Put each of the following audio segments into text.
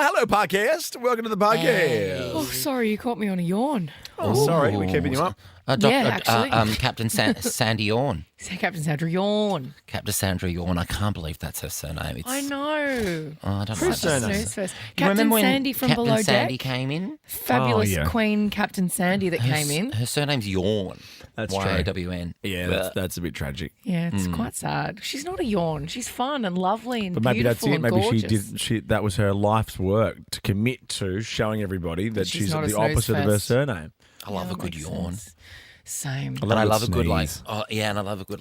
Oh, hello, podcast. Welcome to the podcast. Oh, sorry, you caught me on a yawn. Oh, sorry. We're keeping you up. Actually. Captain Sandy Yawn. Captain Sandra Yawn. Captain Sandra Yawn. I can't believe that's her surname. I know. Oh, I don't know. Whose surname? Snooze first. You Captain remember when Sandy from Captain Below Sandy Deck. came in? Fabulous Oh, yeah. Queen Captain Sandy that came in. Her surname's Yawn. That's true. Y-A-W-N. Yeah, that's a bit tragic. Yeah, it's quite sad. She's not a yawn. She's fun and lovely and But maybe that's beautiful it. and Maybe gorgeous. that was her life's work to commit to showing everybody that She's she's not a the opposite of her snooze surname. I love a good makes yawn. sense. Same. And I love a good sneeze. and I love a good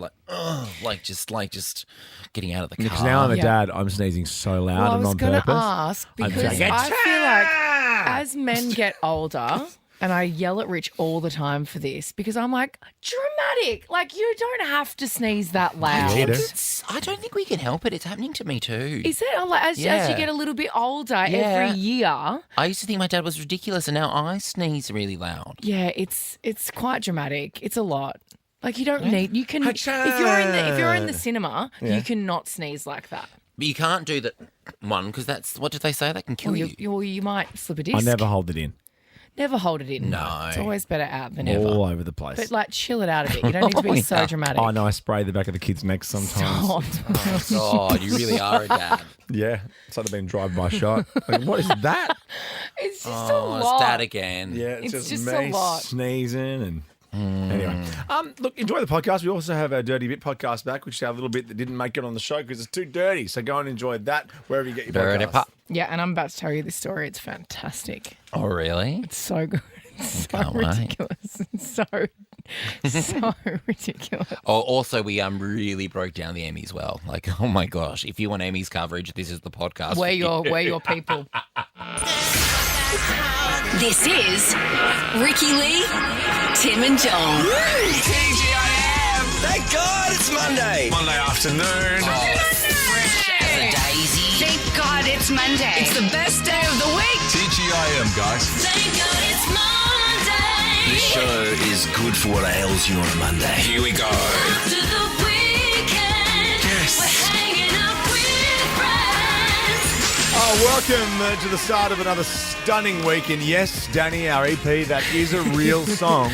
just getting out of the car. Because now I'm a Yeah. dad, I'm sneezing so loud Well, I and was on going to purpose. ask because saying, I feel like as men get older, and I yell at Rich all the time for this because I'm like, dramatic. Like, you don't have to sneeze that loud. Yeah. I don't think we can help it. It's happening to me too. Is it? I'm like, as you Yeah. get a little bit older Yeah. every year, I used to think my dad was ridiculous, and now I sneeze really loud. yeah, it's quite dramatic. It's a lot. Like, you don't need, you can, if you're in the cinema, you cannot sneeze like that. But you can't do that one because that's, what did they say? That can kill Or you. you might slip a disc. I never hold it in. Never hold it in. No. It's always better out than ever. All over the place. But like, chill it out a bit. You don't need to be so dramatic. Oh, no, I spray the back of the kids' necks sometimes. Stop. God, you really are a dad. Yeah, it's like they've been drive-by shot. Like, what is that? It's just a Oh, lot. it's dad again. Yeah, It's just just me a lot. sneezing and... Anyway, look, enjoy the podcast. We also have our Dirty Bit podcast back, which is our little bit that didn't make it on the show because it's too dirty. So go and enjoy that wherever you get your Dirty podcast. pop. Yeah, and I'm about to tell you this story. It's fantastic. Oh, really? It's so good. It's so Can't wait. ridiculous. It's so ridiculous. Oh, also, we really broke down the Emmys well. Like, oh my gosh, if you want Emmys coverage, this is the podcast. We're your people. This is Ricki-Lee, Tim and Joel. TGIM! Thank God it's Monday. Monday afternoon. Fresh as a daisy. Thank God it's Monday. It's the best day of the week. TGIM, guys. Thank God it's Monday. This show is good for what ails you on a Monday. Here we go. After the weekend, Yes. we're hanging out with friends. Oh, welcome to the start of another stunning week. And yes, Danny, our EP, that is a real song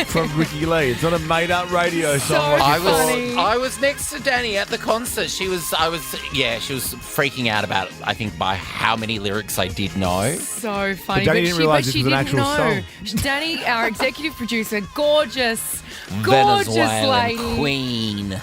from Ricki-Lee. It's not a made-up radio song. like I you thought. Funny. was next to Danny at the concert. She was freaking out about it, I think, by how many lyrics I did know. So funny. Danny didn't realise this she was an didn't actual know. Danny, our executive producer, gorgeous Venezuelan lady. queen.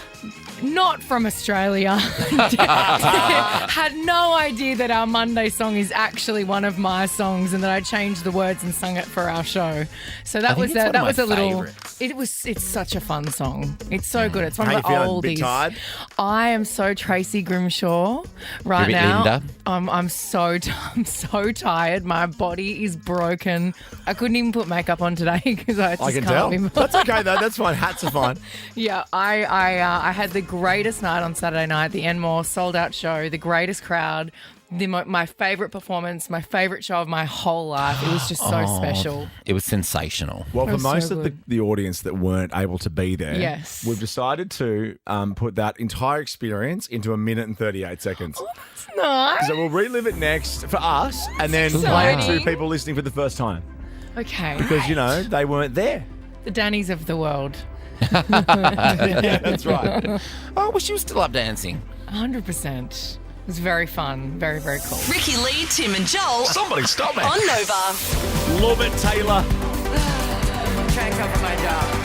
Not from Australia. Had no idea that our Monday song is actually one of my songs and that I changed the words and sung it for our show. So that think was it's one of that my was a little favourites. it's such a fun song. It's so good. It's one How of the you feeling? oldies. Bit tired? I am so Tracy Grimshaw right You're a bit now. Linda? I'm so tired. My body is broken. I couldn't even put makeup on today because I just I can can't tell. be That's okay, though. That's fine. Hats are fine. Yeah, I had the greatest night on Saturday night, the Enmore sold-out show, the greatest crowd, my favourite performance, my favourite show of my whole life. It was just so special. It was sensational. Well, for was so most of good. the audience that weren't able to be there, Yes. we've decided to put that entire experience into 1 minute and 38 seconds. It's nice. So we'll relive it next for us and then play it to exciting. people listening for the first time. Okay. Because, you know, they weren't there. The Dannies of the world. Yeah, that's right. Oh, well, she was still up dancing. 100%. It was very fun. Very, very cool. Ricki-Lee, Tim and Joel Somebody stop me. on Nova. Love it, Taylor. Trying to cover my job.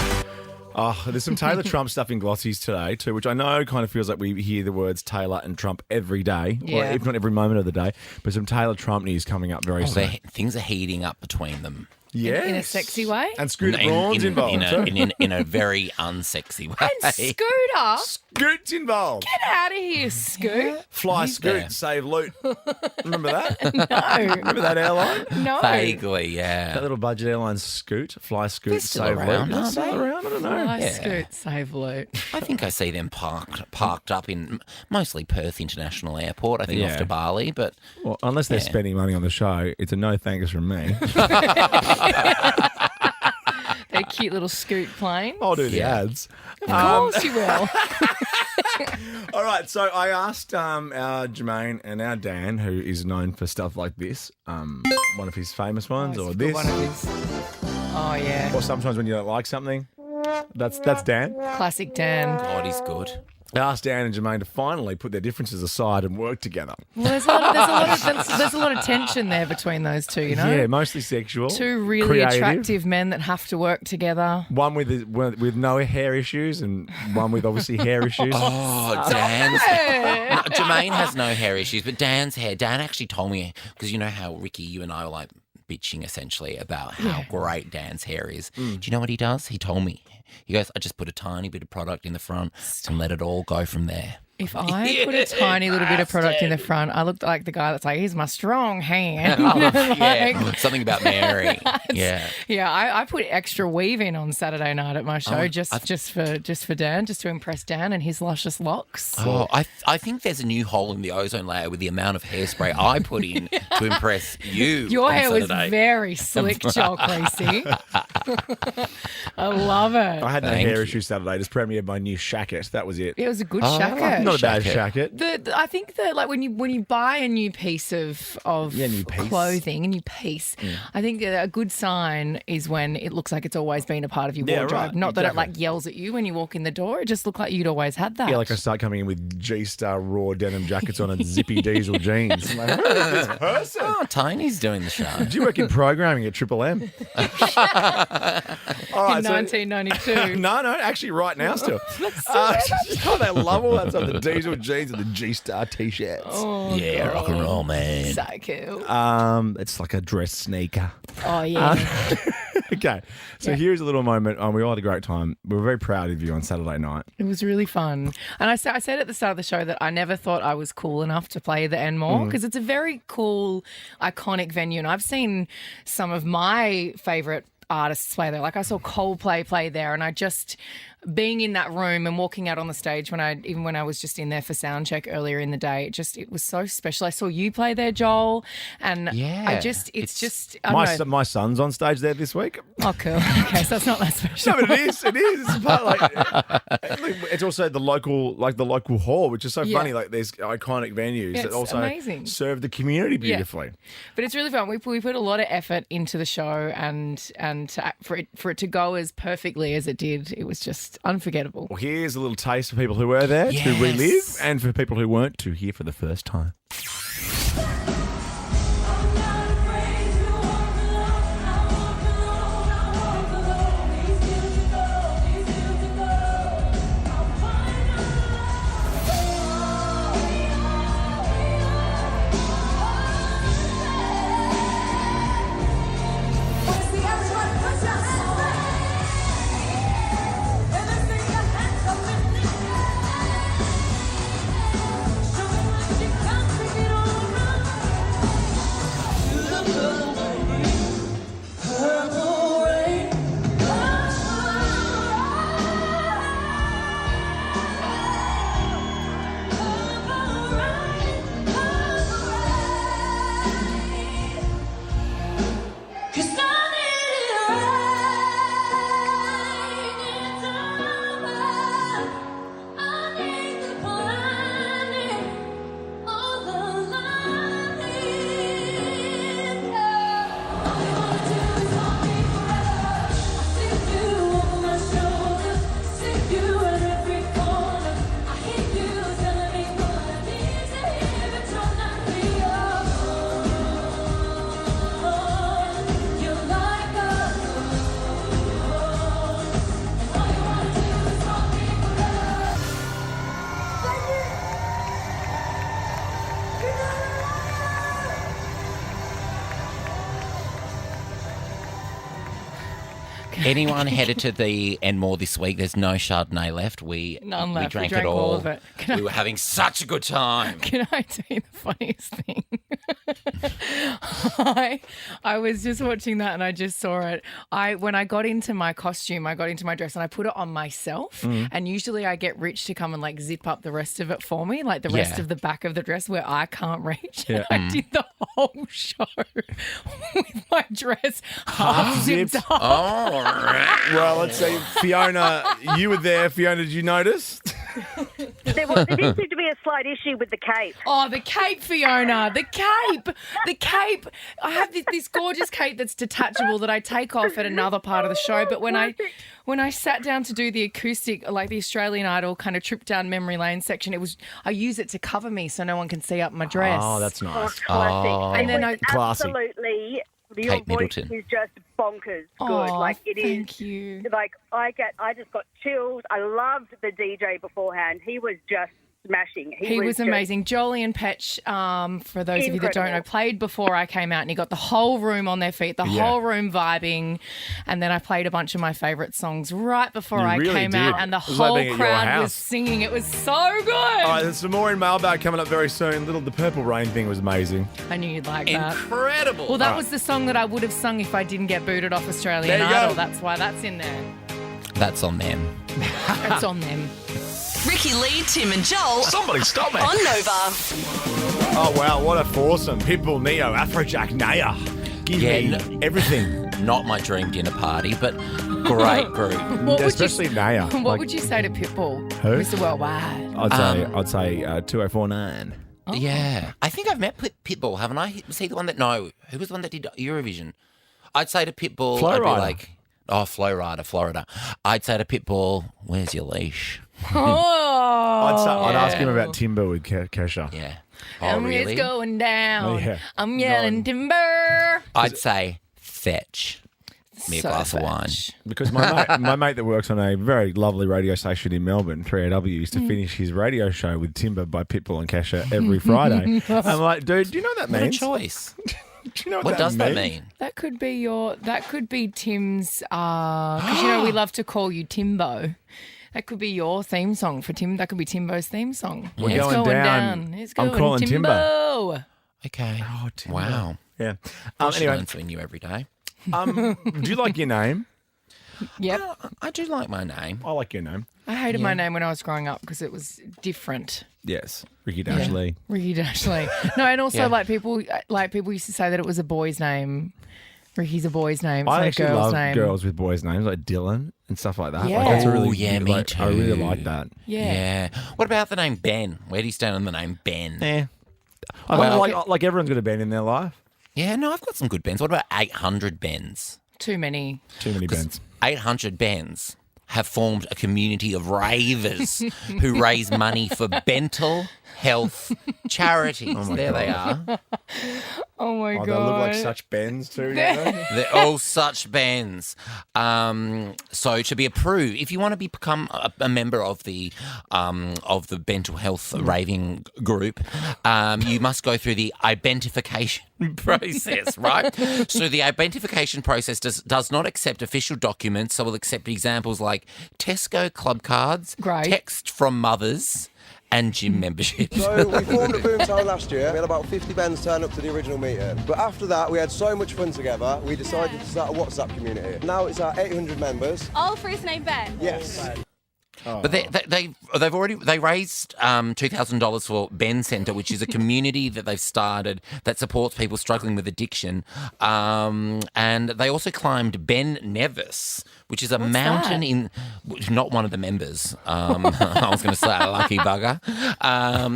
Oh, there's some Taylor Trump stuff in Glossys today too, which I know kind of feels like we hear the words Taylor and Trump every day, or Yeah. if not every moment of the day. But some Taylor Trump news coming up very soon. Things are heating up between them. Yes. In a sexy way. And Scooter Braun's involved. in a very unsexy way. And Scooter. Scoot's involved. Get out of here, Scoot. Fly He's Scoot, there. save loot. Remember that? No. Remember that airline? No. Vaguely, yeah. That little budget airline Scoot, Fly Scoot, They're still save around, loot. aren't Still they? around? I don't know. Fly, Yeah. Scoot, save loot. I think I see them parked up in mostly Perth International Airport. I think Yeah. off to Bali, but Well, unless they're Yeah. spending money on the show, it's a no thanks from me. Their cute little Scoot plane. I'll do the Yeah. ads. Of course you will. All right, so I asked our Jermaine and our Dan, who is known for stuff like this, one of his famous ones, or this, One of his. Oh yeah, or sometimes when you don't like something. That's Dan. classic Dan. God, he's good. I asked Dan and Jermaine to finally put their differences aside and work together. Well, there's a lot of tension there between those two. You know, Yeah, mostly sexual. two really creative. attractive men that have to work together. One with no hair issues and one with obviously hair issues. Oh, Dan's. No, Jermaine has no hair issues, but Dan's hair. Dan actually told me, because you know how Ricky, you and I were like bitching essentially about how great Dan's hair is. Do you know what he does? He told me. He goes, I just put a tiny bit of product in the front and let it all go from there. If I put a tiny little bit of product in the front, I look like the guy that's like, here's my strong hand. Yeah, something about Mary. Yeah. Yeah, I put extra weave in on Saturday night at my show just for Dan, just to impress Dan and his luscious locks. Oh, I think there's a new hole in the ozone layer with the amount of hairspray I put in to impress you. Your on hair was Saturday. very slick, Joel Creasy. I love it. I had no Thank hair you. issues Saturday. Just premiered my new shacket. That was it. It was a good shacket. Not a bad Shacket. shacket. I think that like when you buy a new piece of new piece. clothing, a new piece, I think that a good sign is when it looks like it's always been a part of your Yeah, wardrobe. right, Not that it exactly. like yells at you when you walk in the door. It just looked like you'd always had that. Yeah, like I start coming in with G-Star raw denim jackets on and zippy diesel jeans. I'm like, who is this person? Oh, Tiny's doing the show. Do you work in programming at Triple M? All right, in 1992. No, actually right now still. Oh, they love all that stuff, the diesel jeans and the G-Star T-shirts. Oh, Yeah, rock and roll, man. so cool. It's like a dress sneaker. Oh yeah. Okay, so here's a little moment. We all had a great time. We were very proud of you on Saturday night. It was really fun. And I said at the start of the show that I never thought I was cool enough to play the Enmore because it's a very cool, iconic venue. And I've seen some of my favourite artists play there. Like I saw Coldplay play there, and I just being in that room and walking out on the stage when I was just in there for sound check earlier in the day, it was so special. I saw you play there, Joel, and Yeah, it's just I don't know. My son's on stage there this week. Oh, cool. Okay, so it's not that special. No, but it is. It's part it's also the local hall, which is so Yeah. funny. Like there's iconic venues that It's also amazing. serve the community beautifully. But it's really fun. We put a lot of effort into the show, and for it to go as perfectly as it did, it was just unforgettable. Well, here's a little taste for people who were there to Yes. relive, and for people who weren't to hear for the first time. Anyone headed to the Enmore this week? There's no Chardonnay left. None We left. drank We it drank all of it. We were having such a good time. Can I tell you the funniest thing? I was just watching that and I just saw it. When I got into my costume, I got into my dress and I put it on myself. And usually I get Rich to come and like zip up the rest of it for me, like the rest Yeah. of the back of the dress where I can't reach. Yeah. And I did the whole show with my dress half zipped zipped. up. All right. Well, let's see. Fiona, you were there. Fiona, did you notice? There did seem to be a slight issue with the cape. Oh, the cape, Fiona. The cape. The cape. I have this gorgeous cape that's detachable that I take off at another part of the show. But when I sat down to do the acoustic, like the Australian Idol kind of trip down memory lane section, I use it to cover me so no one can see up my dress. Oh, that's nice. Classic. And then Classy. Absolutely. Your Kate voice Middleton. is just bonkers good. Oh, Like it is. thank you. Like I just got chills. I loved the DJ beforehand. He was just smashing. He was just amazing. Jolien Petch, for those of you that don't know, Incredible. played before I came out, and he got the whole room on their feet, the whole room vibing. And then I played a bunch of my favourite songs right before You I really came did. out, and the It was like whole being at your crowd was house. singing. It was so good. All right, there's some more in Mailbag coming up very soon. The Purple Rain thing was amazing. I knew you'd like that. Incredible. Well, that was the song that I would have sung if I didn't get booted off Australian There you Idol. go. That's why that's in there. That's on them. That's on them. Ricki-Lee, Tim and Joel Somebody stop me. on Nova. Oh, wow, what a foursome. Pitbull, Neo, Afrojack, Naya. Give Yeah, me everything. Not my dream dinner party, but great group. What Especially Naya. What would you say to Pitbull, Who? Mr. Worldwide? I'd say 2049. Yeah. I think I've met Pitbull, haven't I? Was he the one that... No. Who was the one that did Eurovision? I'd say to Pitbull... Flo I'd be Rida. like... Oh, Flo Rida, Florida. I'd say to Pitbull, where's your leash? Oh, I'd ask him about Timber with Kesha. Yeah. Oh, and really? it's going down. Oh, yeah. I'm yelling timber. I'd say fetch me a So glass of wine. fetch. Because my mate that works on a very lovely radio station in Melbourne, 3AW, used to finish his radio show with Timber by Pitbull and Kesha every Friday. I'm like, dude, do you know what that What a means? choice. Do you know What does that mean? That could be Tim's, because you know we love to call you Timbo. That could be your theme song for Tim. That could be Timbo's theme song. We're It's going down. It's I'm going calling Timbo. Timber. Okay. Oh, Timber. Wow. Yeah. I should Anyway, learn something new every day. do you like your name? Yep. I do like my name. I like your name. I hated my name when I was growing up because it was different. Yes. Ricki-Lee. Ricky Dashley. No, and also Yeah. like people used to say that it was a boy's name. Ricky's a boy's name. It's I not a actually girl's love name. girls with boys' names like Dylan and stuff like that. Yeah. Like, that's a really Oh, yeah, me like, I really too. like that. Yeah. What about the name Ben? Where do you stand on the name Ben? Yeah. Well- like everyone's got a Ben in their life. Yeah, no, I've got some good Bens. What about 800 Bens? Too many. Too many Bens. 800 Bens have formed a community of ravers who raise money for mental health charities. There they are. Oh my Oh, god. they look like such Bens too. Don't they? They're all such bands. So to be approved, if you want to become a member of the mental health raving group, you must go through the identification process, right? So the identification process does not accept official documents. So we'll accept examples like Tesco club cards, Great. text from mothers, and gym memberships. So we formed a Boomtown last year. We had about 50 bands turn up to the original meeting. But after that, we had so much fun together, we decided to start a WhatsApp community. Now it's our 800 members. All first name Ben. Yes. But they raised $2,000 for Ben Centre, which is a community that they've started that supports people struggling with addiction. And they also climbed Ben Nevis, which is a mountain that? in not one of the members. I was going to say lucky bugger.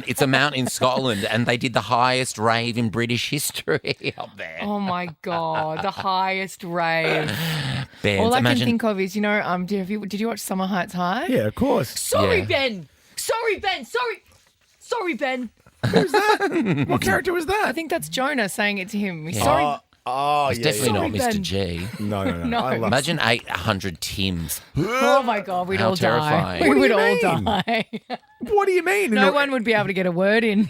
It's a mountain in Scotland, and they did the highest rave in British history up there. Oh my god, the highest rave. Bands. All I Imagine, can think of is, did you watch Summer Heights High? Yeah, of course. Sorry, Yeah. Ben. Sorry, Ben. Sorry, Ben. What character was that? I think that's Jonah saying it to him. He's Yeah. sorry. Oh, it's yeah. definitely Sorry, not Mr. Ben. G. No. No. I love Imagine 800 Tims. Oh my god, we'd How all terrifying. die. What We do would you all mean? die. What do you mean? No one would be able to get a word in.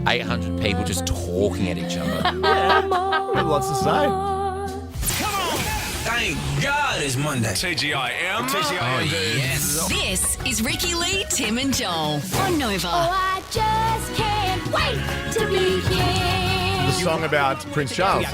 800 people just talking at each other. Lots to say. Thank God it's Monday. TGIM. TGIM. Yes. This is Ricki-Lee, Tim and Joel on Nova. I just can't wait to be here. The song about Prince Charles.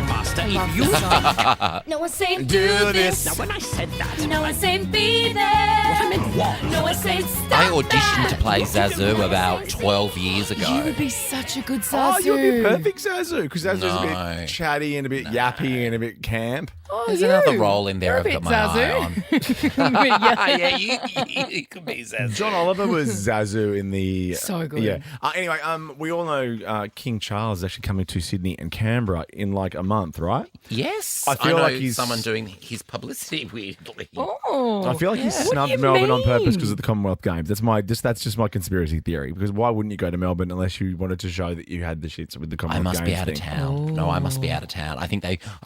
No one saying Do this. Now when I said that, no one saying be there. What I meant what? No one saying stop. I auditioned to play Zazu about 12 years ago. You would be such a good Zazu. Oh, you'd be perfect Zazu, because Zazu's a No. bit chatty and a bit yappy and a bit camp. Oh, There's you. another role in there You're a I've bit got my eye on. Zazu. Yeah, you could be Zazu. John Oliver was Zazu in the... So good. Yeah. Anyway, we all know King Charles is actually coming to Sydney and Canberra in like a month, right? Yes. I feel know like he's- someone doing his publicity weirdly. Oh, I feel like he's What do snubbed you Melbourne on purpose mean? because of the Commonwealth Games. That's just my conspiracy theory. Because why wouldn't you go to Melbourne unless you wanted to show that you had the shits with the I Commonwealth must Games be out of thing? town. No, I must be out of town. I think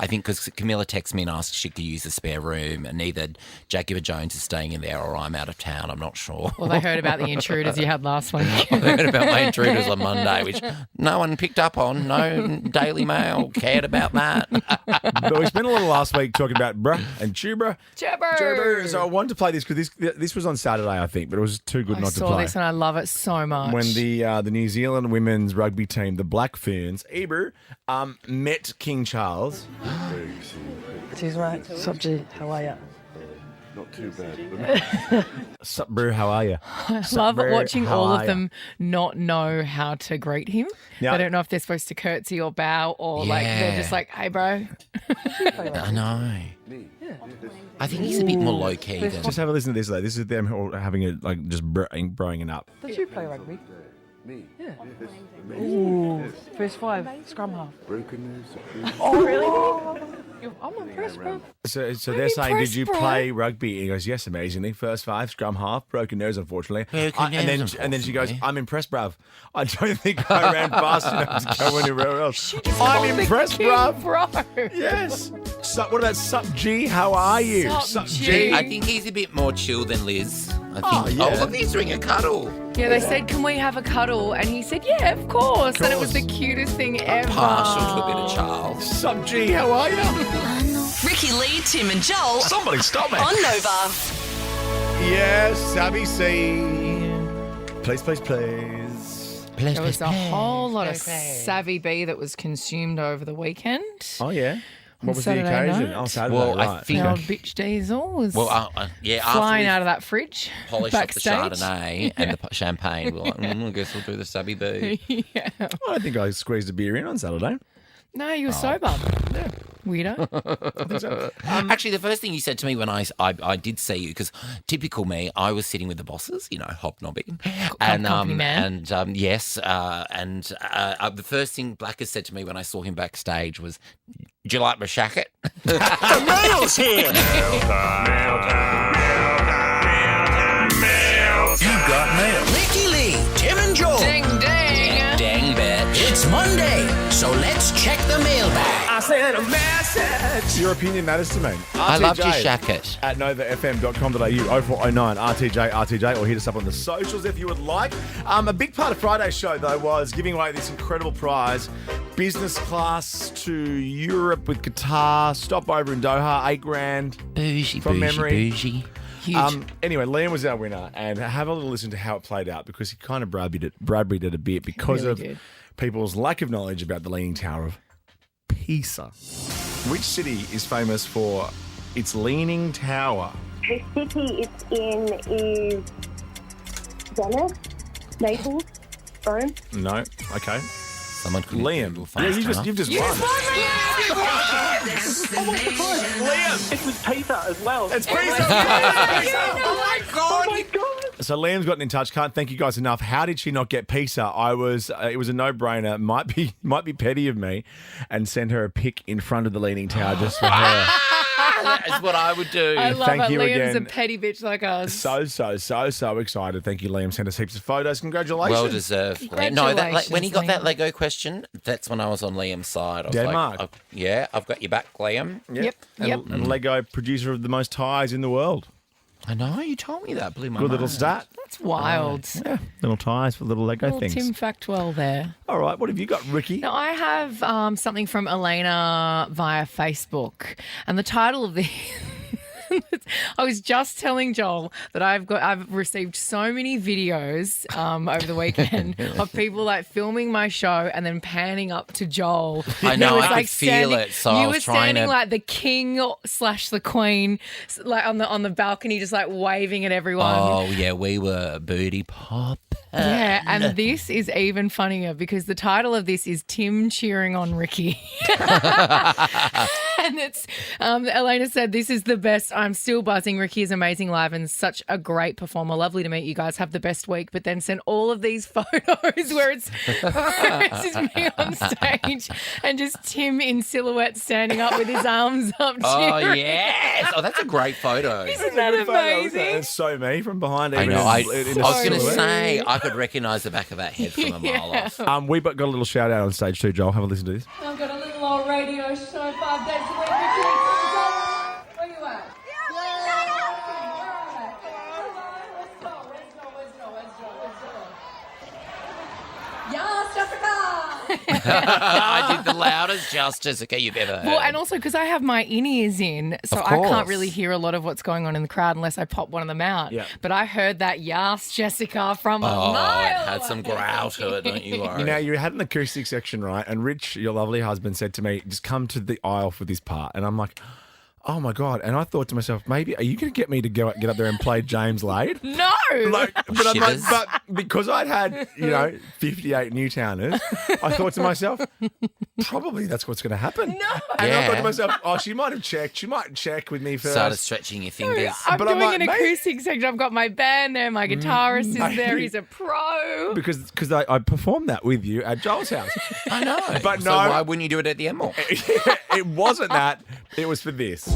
because Camilla texted me and asked if she could use the spare room, and either Jackie or Jones is staying in there or I'm out of town. I'm not sure. Well, they heard about the intruders you had last week. I heard about my intruders on Monday, which no one picked up on. No Daily Mail cared about that. But we spent a little last week talking about bruh and tubra. Jabber. So I wanted to play this because this was on Saturday, I think, but it was too good I not to saw play. this and I love it so much. When the New Zealand women's rugby team, the Black Ferns, Eber, met King Charles. She's right. Sup, G? How are ya? Sup, bro, how are you? I love watching all of them not know how to greet him. Yeah. They don't know if they're supposed to curtsy or bow or like they're Yeah. just like, hey, bro. I know. I think he's a bit more low key than. Just have a listen to this, though. This is them all having it, like, just broing it up. Did you play rugby? Me? Yeah. Ooh, first five, scrum half. Oh, really? I'm impressed, bro. So they're saying, did you impressed, bro. play rugby? And he goes, yes, amazingly. First five, scrum half, broken nose, unfortunately. And then she goes, I'm impressed, bruv. I don't think I ran fast enough to go anywhere else. I'm impressed, bruv. Bro. Yes. What about Sup G? How are you? Sup, G. I think he's a bit more chill than Liz. I think. yeah. Oh, look, he's doing a cuddle. Yeah, they said, can we have a cuddle? And he said, yeah, of course. And it was the cutest thing ever. Partial to a bit of Charles. Sup G? How are you? Ricki-Lee, Tim and Joel Somebody stop me. on Nova. Yes, Savvy C. Please. Please, There was a whole lot of Savvy B that was consumed over the weekend. Oh, yeah. What was Saturday the occasion? night. Oh, Saturday, Well, I right. think- The old bitch diesel was Well, yeah, flying after out of that fridge we polished off the backstage. Chardonnay and the champagne, we're like, I guess we'll do the Subby B. Yeah. I don't think I squeezed a beer in on Saturday. No, you were sober. Yeah. Weirdo. Actually, the first thing you said to me when I did see you, because typical me, I was sitting with the bosses, hobnobbing, and company man. and yes, and the first thing Blackers said to me when I saw him backstage was, "Do you like my shacket?" Mail's here. You've got mail. Ricki-Lee, Tim and Joel. Ding, ding. Dang bitch! It's Monday, so let's check the mailbag. I sent a message. Your opinion matters to me. I loved your RTJ shacket. at novafm.com.au 0409 RTJ, or hit us up on the socials if you would like. A big part of Friday's show, though, was giving away this incredible prize. Business class to Europe with Qatar. Stop over in Doha, $8,000. Bougie, From bougie, memory. bougie. Huge. Anyway, Liam was our winner, and have a little listen to how it played out because he kind of Bradbury'd it a bit because Really of did. people's lack of knowledge about the Leaning Tower of Pisa. Which city is famous for its Leaning Tower? The city it's in is Venice, Naples, Rome. No. Okay. Someone could Liam. Google Yeah, fast enough. you've just won. It was Pizza as well. It's Pisa. Oh my god! So Liam's gotten in touch. Can't thank you guys enough. How did she not get Pisa? It was a no-brainer. Might be petty of me, and send her a pic in front of the Leaning Tower just for her. That is what I would do. I love Thank it. you Liam's again. a petty bitch like us. So excited. Thank you, Liam. Sent us heaps of photos. Congratulations. Well deserved. Liam. No, when he got that Liam. Lego question, that's when I was on Liam's side. I was Denmark. like, I've got your back, Liam. Yep. And Lego producer of the most ties in the world. I know, you told me that. Blew my Good little mind. stat. That's wild. Yeah, little ties for little Lego Little things. Tim Factwell there. All right, what have you got, Ricky? Now, I have something from Elena via Facebook. And the title of the I was just telling Joel that I've received so many videos over the weekend of people like filming my show and then panning up to Joel. I know, who was, I could feel it. So I you was were trying standing to like the king / the queen, like on the balcony, just like waving at everyone. Oh yeah, we were booty pop. Yeah, and this is even funnier because the title of this is Tim cheering on Ricki. And it's Elena said, "This is the best. I'm still buzzing. Ricki is amazing live and such a great performer. Lovely to meet you guys. Have the best week." But then sent all of these photos where it's just me on stage and just Tim in silhouette standing up with his arms up. Oh cheering. yes! Oh, that's a great photo. Isn't that amazing? It's so me from behind. I know. I was in going to silhouette. say I could recognise the back of that head from a mile off. We got a little shout out on stage too, Joel. Have a listen to this. I've got a little old radio show 5 days a week. Where you at? Yes, Jessica! I did the loudest Jessica you've ever heard. Well, and also because I have my in-ears in, so Of I can't course. really hear a lot of what's going on in the crowd unless I pop one of them out. Yeah. But I heard that "Yes, Jessica" from a Oh, mile it had some away. growl to it, don't you worry. You know, you had an acoustic section, right? And Rich, your lovely husband, said to me, just come to the aisle for this part. And I'm like, oh my God. And I thought to myself, maybe, are you going to get me to get up there and play James Lade? No. But I'm like, Shivers. but because I'd had, 58 Newtowners, I thought to myself, probably that's what's going to happen. No. And I thought Yeah. to myself, oh, she might have checked. She might check with me first. Started stretching your fingers. I'm But I'm doing like, an mate- acoustic section. I've got my band there. My guitarist is there. maybe. He's a pro. Because I performed that with you at Joel's house. I know. But so no. why wouldn't you do it at the Enmore? It wasn't that. It was for this.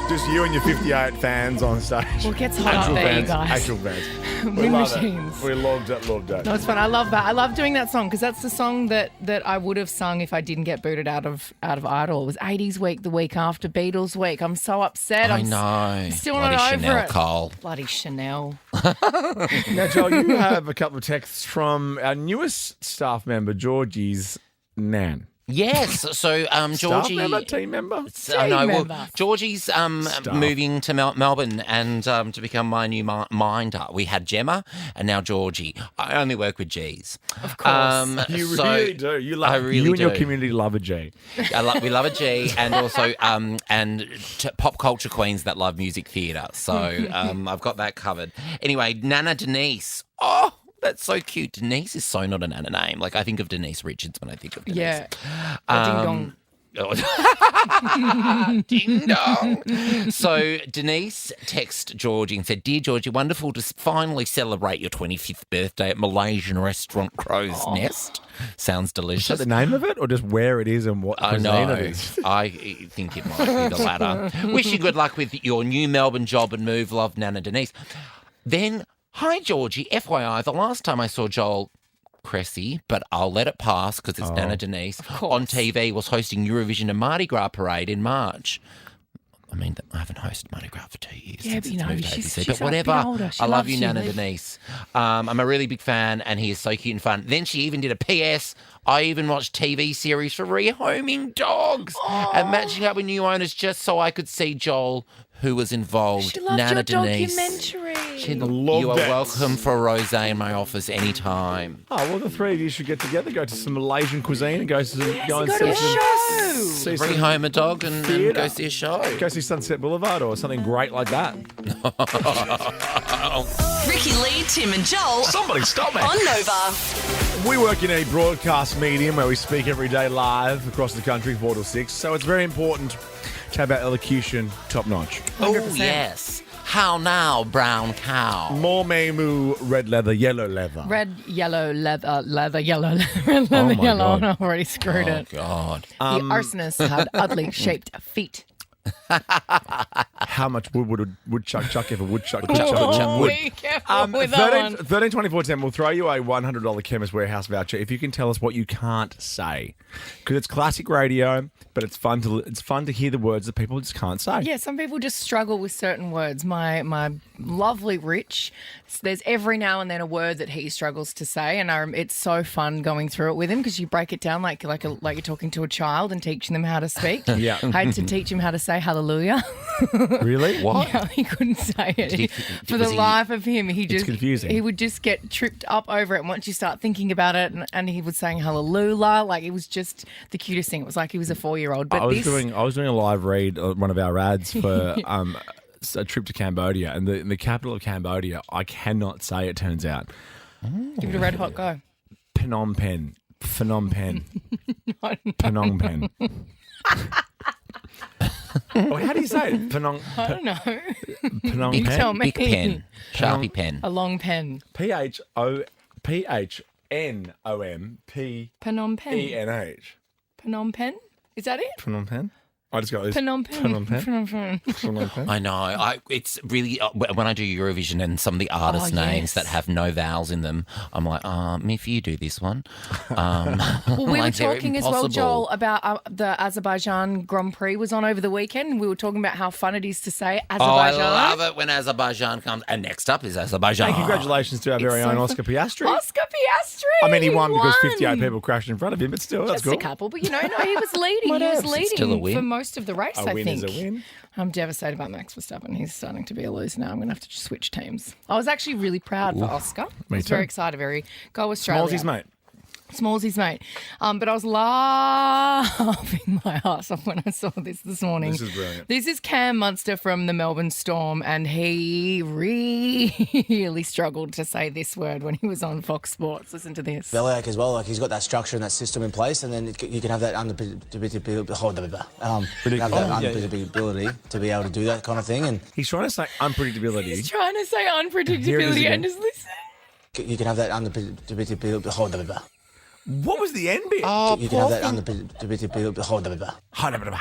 Just you and your 58 fans on stage. Well, it gets hot up there, you guys. Actual fans. We Wind love machines. it. We loved it. No, it's fun. I love that. I love doing that song because that's the song that I would have sung if I didn't get booted out of Idol. It was 80s week the week after Beatles week. I'm so upset. I I'm know. still Bloody not over Chanel it. Cole. Bloody Chanel. Now, Joel, you have a couple of texts from our newest staff member, Georgie's nan. Yes. So Staff Georgie. member? Team member? I know. Well, member. Georgie's moving to Melbourne and to become my new minder. We had Gemma and now Georgie. I only work with G's. Of course. You so really do. I really you and your do. community love a G. We love a G, and also pop culture queens that love music theatre. So I've got that covered. Anyway, Nana Denise. Oh, that's so cute. Denise is so not a Nana name. Like I think of Denise Richards when I think of Denise. Yeah. Ding dong. Ding dong. So Denise texted Georgie and said, "Dear Georgie, wonderful to finally celebrate your 25th birthday at Malaysian restaurant Crow's Nest. Sounds Is delicious." that the name of it or just where it is and what I cuisine know. it is? I think it might be the latter. Wish you good luck with your new Melbourne job and move. Love, Nana Denise. Then, hi Georgie, FYI, the last time I saw Joel Cressy, but I'll let it pass because it's Nana Denise, on TV was hosting Eurovision and Mardi Gras Parade in March. I mean, I haven't hosted Mardi Gras for 2 years. Yeah, since but it's moved to she's ABC, but a bit whatever. older. She I love loves you, you, Nana Liv. Denise. I'm a really big fan, and he is so cute and fun. Then she even did a PS. I even watched TV series for rehoming dogs and matching up with new owners just so I could see Joel, who was involved. She loved Nana your Denise. documentary. You are welcome for a rosé in my office anytime. Oh, well, the three of you should get together, go to some Malaysian cuisine and go and go to see a some... show. See some Rehome a dog and theatre. go see a show. Go see Sunset Boulevard or something great like that. Ricki-Lee, Tim and Joel Somebody stop me. on Nova. We work in a broadcast medium where we speak every day live across the country, 4 to 6. So it's very important to have our elocution top notch. Oh, yes. How now, brown cow? More moo, red leather, yellow leather. Red, yellow, leather, yellow, red, leather, my yellow. God. I've already screwed Oh, it. God. The arsonists had oddly shaped feet. How much wood would a woodchuck chuck if a woodchuck could Woodchuck, chuck woodchuck, wood? Be careful with that one. 13 24 10, we'll throw you a $100 Chemist Warehouse voucher if you can tell us what you can't say. Because it's classic radio, but it's fun to hear the words that people just can't say. Yeah, some people just struggle with certain words. My lovely Rich, there's every now and then a word that he struggles to say, and it's so fun going through it with him because you break it down like you're talking to a child and teaching them how to speak. Yeah. I had to teach him how to say hallelujah. Really? What? Yeah, he couldn't say it. For the life of him, It's confusing. He would just get tripped up over it. And once you start thinking about it, and he was saying hallelujah, like it was just the cutest thing. It was like he was a 4-year-old. But I was doing a live read on one of our ads for a trip to Cambodia, and the capital of Cambodia, I cannot say. It turns out, give it a red hot go. Phnom Penh. Phnom Penh. Phnom Penh. Oh, how do you say it? I don't know. Phnom You Penh. tell me. Big pen. Sharpie pen. A long pen. Phnomphenh. Phnom Penh. Phnom Penh? Is that it? Phnom Penh. I just got this. Phnom Penh. Phnom Penh. Phnom Penh. Phnom Penh. I know. It's really when I do Eurovision and some of the artist names that have no vowels in them, I'm like, if you do this one. Well, we were like they're talking as well, impossible. Joel, about the Azerbaijan Grand Prix was on over the weekend. We were talking about how fun it is to say Oh, Azerbaijan. I love it when Azerbaijan comes. And next up is Azerbaijan. Hey, congratulations to our very own Oscar Piastri. Oscar Piastri. I mean, he won because 58 people crashed in front of him, but still, that's Just cool. a couple, but he was leading. He was It's still a leading win. for most of the race, A I win think. is a win. I'm devastated about Max Verstappen. He's starting to be a loser now. I'm going to have to switch teams. I was actually really proud for Oscar. I was very excited. Go Australia. Smallsy's mate. Smallsy's mate. But I was laughing my ass off when I saw this morning. This is brilliant. This is Cam Munster from the Melbourne Storm, and he really struggled to say this word when he was on Fox Sports. Listen to this. Bellyache as well, like he's got that structure and that system in place, and then you can have that unpredictability to be able to do that kind of thing, and He's trying to say unpredictability. He's trying to say Here it is unpredictability again. and just listen. you can have that unpredictability. What was the end bit? You can have that unpredictability.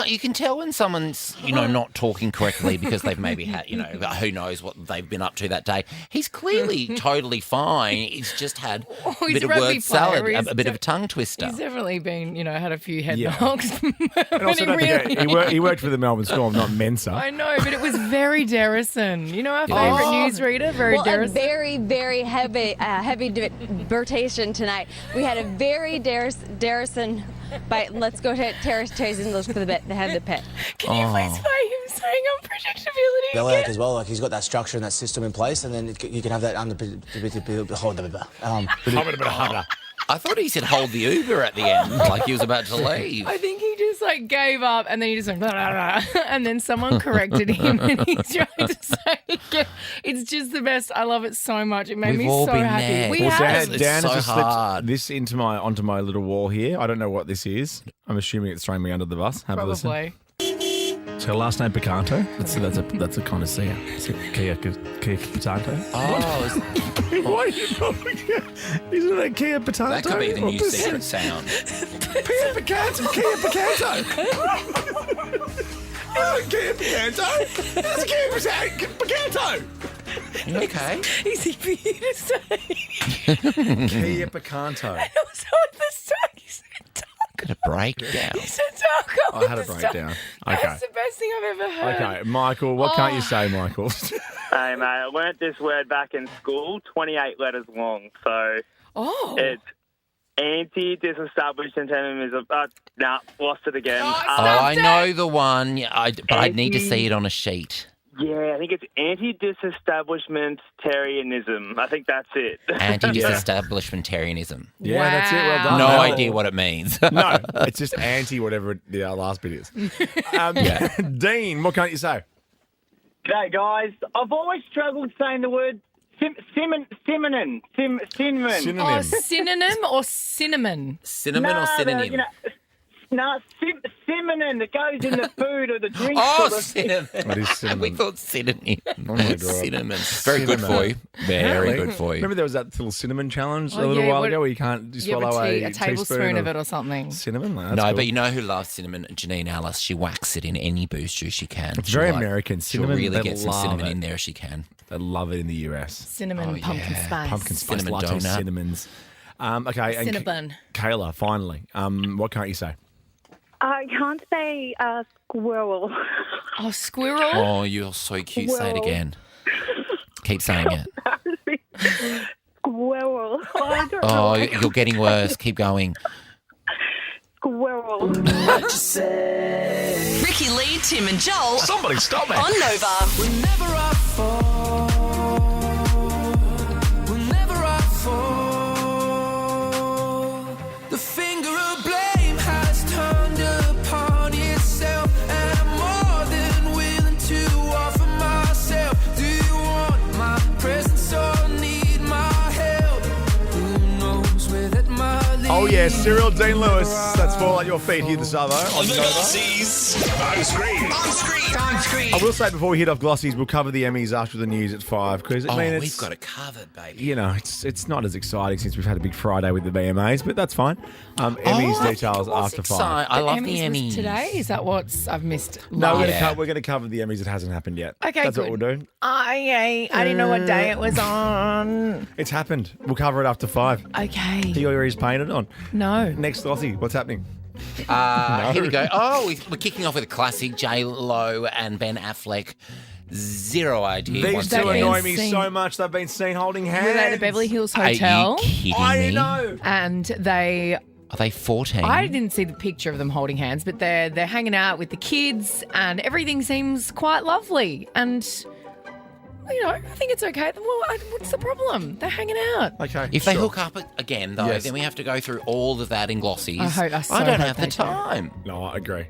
You can tell when someone's, not talking correctly because they've maybe had, who knows what they've been up to that day. He's clearly totally fine. He's just had a he's bit of a rugby word salad, player. a bit of a tongue twister. He's definitely been, had a few head Yeah. knocks. And also, don't forget, he worked for the Melbourne Storm, not Mensa. I know, but it was very Derrison. Our favourite newsreader, very Well, Derrison. a very, very heavy debatation tonight. We had a very Derrison. But let's go to Terrace and look for the bit. They have the pit. Can you please play him saying unpredictability Bellyache again? as well, like he's got that structure and that system in place, and then you can have that unpredictability. I thought he said hold the Uber at the end, like he was about to leave. I think he just gave up, and then he just went blah, blah, blah, and then someone corrected him, and he tried to say again. It's just the best. I love it so much. It made We've me all so been happy. there. We Well, have. It's Dan so has just hard. slipped this onto my little wall here. I don't know what this is. I'm assuming it's throwing me under the bus. Have a listen. Probably. So her last name Picanto. That's a connoisseur. Kia Picanto. Oh, Why are you talking? Isn't it Kia Picanto? that could be the new secret sound. Kia Picanto. Kia Picanto. Isn't it Kia Picanto? It's Kia Picanto. You okay? Easy for you to say. Kia Picanto. And also at the start, he said taco. Got a breakdown. He said taco. I had a at the start. breakdown. Okay. That's the best thing I've ever heard. Okay, Michael, what can't you say, Michael? Hey, mate, I learnt this word back in school, 28 letters long. So it's anti-disestablishmentarianism. Nah, lost it again. I know the one, but I need to see it on a sheet. Yeah, I think it's anti-disestablishmentarianism. I think that's it. Anti-disestablishmentarianism. Yeah, that's it. Well done. No Well, idea what it means. No, it's just anti whatever the last bit is. Dean, what can't you say? G'day, guys. I've always struggled saying the word cinnamon. Oh, synonym or cinnamon? Cinnamon or synonym? No, cinnamon that goes in the food or the drink. Oh, sort of. cinnamon. What is cinnamon? We thought cinnamon. Oh my God. Cinnamon. Very good for you. Very good for you. Remember there was that little cinnamon challenge Oh, a little yeah, while what- ago where you can't swallow a teaspoon tablespoon of it or something. cinnamon? That's No, cool. but you know who loves cinnamon? Janine Alice. She whacks it in any boost juice she can. It's She'll very American. She'll Cinnamon, really they get some love cinnamon it. in there if she can. They love it in the US. Cinnamon pumpkin spice. Pumpkin spice Cinnamon latte donut. cinnamons. Okay, and Cinnabon. Kayla, finally, what can't you say? I can't say squirrel. Oh, squirrel. Oh, you're so cute. Say it Well. again. Keep saying it. Squirrel. I don't Oh, know. you're getting worse. Keep going. Squirrel. Ricki-Lee, Tim and Joel. Somebody stop it. On Nova. Whenever I fall, the finger of blame has turned upon itself, and I'm more than willing to offer myself. Do you want my presence or need my help? Who knows where that might lead? Oh, yeah, Cyril Dean Lewis. That's Fall at Your Feet here this Arvo on The Nova. Glossys. On screen. I will say before we hit off Glossies, we'll cover the Emmys after the news at 5 because We've got it covered, baby. You know, it's not as exciting since we've had a big Friday with the VMAs, but that's fine. Emmys I details think it was after 5. exciting. I love the was Emmys. today. Is that what I've missed? No, live? we're going to cover the Emmys. It hasn't happened yet. Okay, that's good. what we'll do. I didn't know what day it was on. It's happened. We'll cover it after 5. Okay. He already painted on. No. Next Glossie, what's happening? Here we go. Oh, we're kicking off with a classic. J-Lo and Ben Affleck. Zero idea. These once two again. annoy me so much. They've been seen holding hands. We're at the Beverly Hills Are Hotel. you kidding I me? know. And they Are they 14? I didn't see the picture of them holding hands, but they're hanging out with the kids and everything seems quite lovely. And you know, I think it's okay. Well, what's the problem? They're hanging out. Okay. If they sure. hook up again, though, Yes. then we have to go through all of that in Glossies. I don't hope have they the do. time. No, I agree.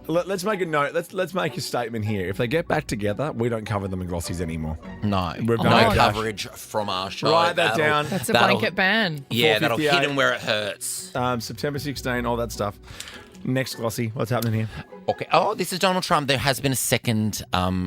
Let's make a note. Let's make a statement here. If they get back together, we don't cover them in Glossies anymore. No. We've No done it. coverage from our show. Write that down. That's a That'll- blanket ban. Yeah, that'll hit 4:58. them where it hurts. September 16, all that stuff. Next Glossie, what's happening here? Okay. Oh, this is Donald Trump. There has been a second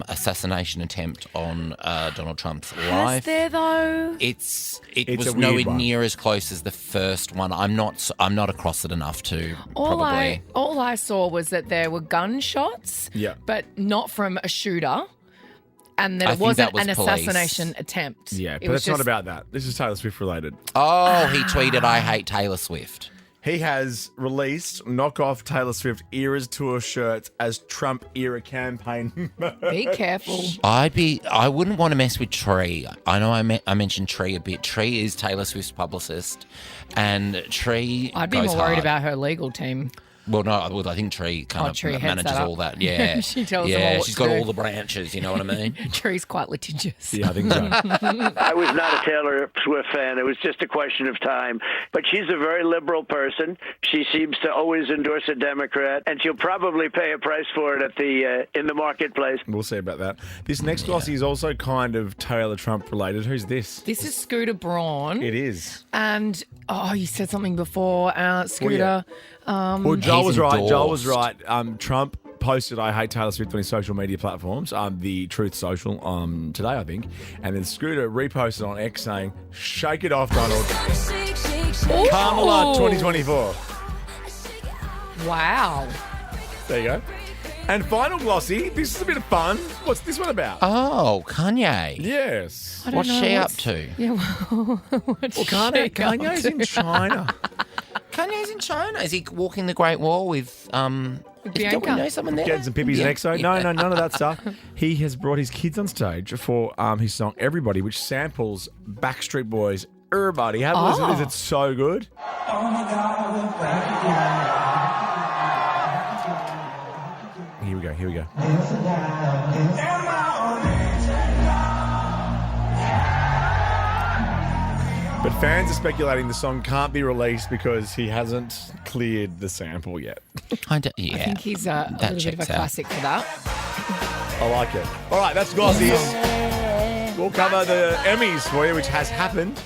assassination attempt on Donald Trump's life. Has there though? It It's was a weird nowhere one. near as close as the first one. I'm not across it enough to probably. All I saw was that there were gunshots, Yeah. but not from a shooter, and that I it think wasn't that was an police. assassination attempt. Yeah, It but was it's not just- about that. This is Taylor Swift related. Oh, he tweeted, "I hate Taylor Swift." He has released knockoff Taylor Swift Eras Tour shirts as Trump era campaign. Be careful. I wouldn't want to mess with Tree. I know I mentioned Tree a bit. Tree is Taylor Swift's publicist, and Tree I'd be goes more worried hard. about her legal team. Well, no, I think Tree kind of Tree heads manages that up. all that. Yeah, She tells them yeah, all what she's to got do. all the branches. You know what I mean? Tree's quite litigious. Yeah, I think so. I was not a Taylor Swift fan. It was just a question of time. But she's a very liberal person. She seems to always endorse a Democrat, and she'll probably pay a price for it at the in the marketplace. We'll see about that. This next Glossie is also kind of Taylor Trump related. Who's this? This is Scooter Braun. It is. And, you said something before, Scooter. Well, Joel was right. Joel was endorsed. right. Trump posted "I hate Taylor Swift" on his social media platforms, the Truth Social, today, I think. And then Scooter reposted on X saying, "Shake it off, Donald. Kamala 2024." Wow. There you go. And final Glossie. This is a bit of fun. What's this one about? Oh, Kanye. Yes. I don't What's know she up to? Yeah, well, what's Well, Kanye's she in up to? China. Kanye's in China. Is he walking the Great Wall with Don't we Bianca. know someone there? Getting some pippies Yeah. and EXO. No, none of that stuff. He has brought his kids on stage for his song "Everybody," which samples Backstreet Boys. Everybody, have a listen to this. It's so good. Here we go. Here we go. But fans are speculating the song can't be released because he hasn't cleared the sample yet. I I think he's a little bit of a checks out. classic for that. I like it. All right, that's Glossies. We'll cover the Emmys for you, which has happened.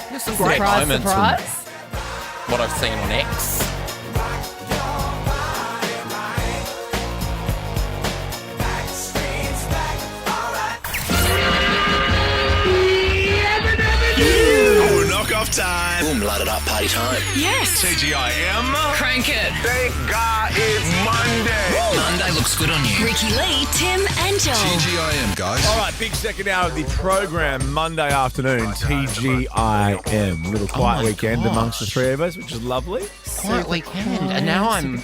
There's some Surprise, great moments surprise. from what I've seen on X. time. Boom, light it up, party time. Yes. TGIM. Crank it. Thank God it's Monday. Monday looks good on you. Ricki-Lee, Tim and Joel. TGIM, guys. All right, big second hour of the program, Monday afternoon, TGIM. Little quiet weekend amongst the three of us, which is lovely. Quiet weekend. And now I'm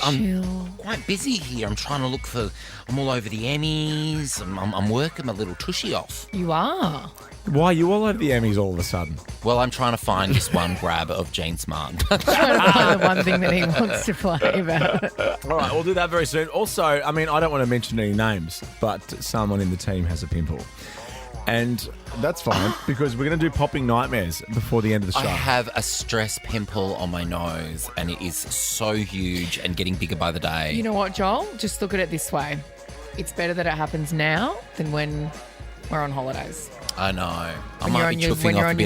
quite busy here. I'm trying to look for... I'm all over the Emmys. I'm working my little tushy off. You are. Why are you all over the Emmys all of a sudden? Well, I'm trying to find this one grab of Gene Smart. Trying to find the one thing that he wants to play about. All right, we'll do that very soon. Also, I mean, I don't want to mention any names, but someone in the team has a pimple. And that's fine because we're going to do popping nightmares before the end of the show. I have a stress pimple on my nose and it is so huge and getting bigger by the day. You know what, Joel? Just look at it this way. It's better that it happens now than when we're on holidays. I know. When you're on your